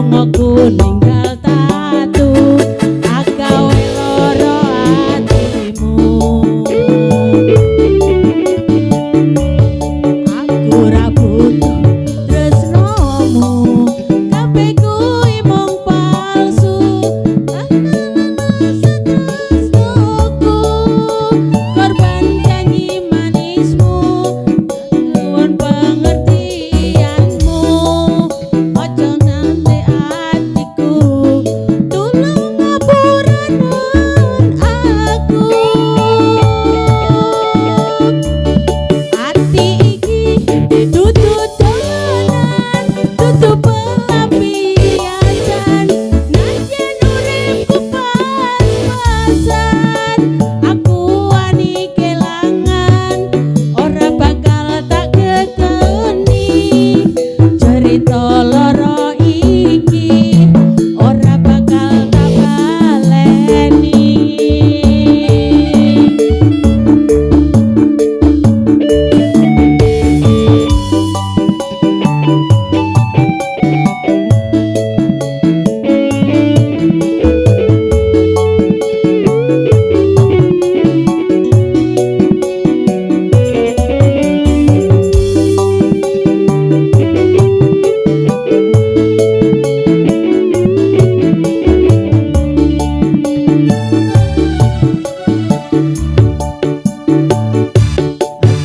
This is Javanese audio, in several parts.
lungaku ninggal tatu agawe loro atimu. Aku ra butuh tresnomu, kabeh kuwi mung palsu. Setresnoku korban janji manismu, nuwun pengertianmu. Ojo nganti atiku tulung ngapuraken aku. Ati iki dudu dolanan, dudu pelampiasan. Najan uripku pas-pasan, aku wani kelangan, ora bakal tak kekeni. Cerita lara iki ora bakal tak baleni.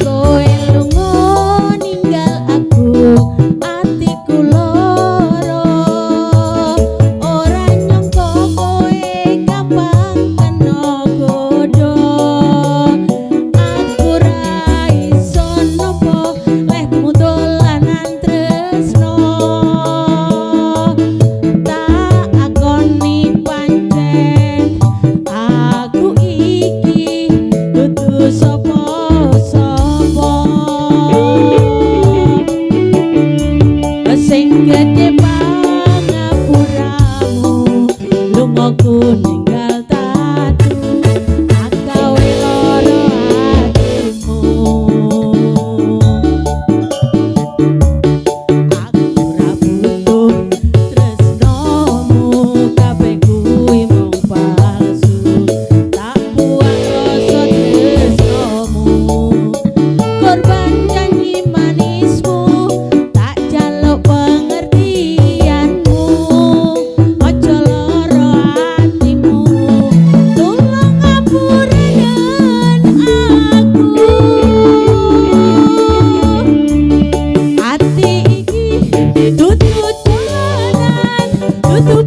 Kowe lunga ninggal aku, atiku lara. Ora nyangka kowe gampang kena godha. Aku ra iso nampa lehmu dolanan tresno. Tak akoni pancen aku iki dudu sapa-sapa. Sing gedhe pangapuramu, lungaku ninggal tatu agawe loro atimu. Aku ra butuh tresnomu, kabeh kuwi mung palsu. Tak buang rasa tresnomu, korban janji manismu, tak jaluk pengertianmu. Ojo lara atimu, tulung ngapuraken aku. Ati iki dudu dolanan, dudu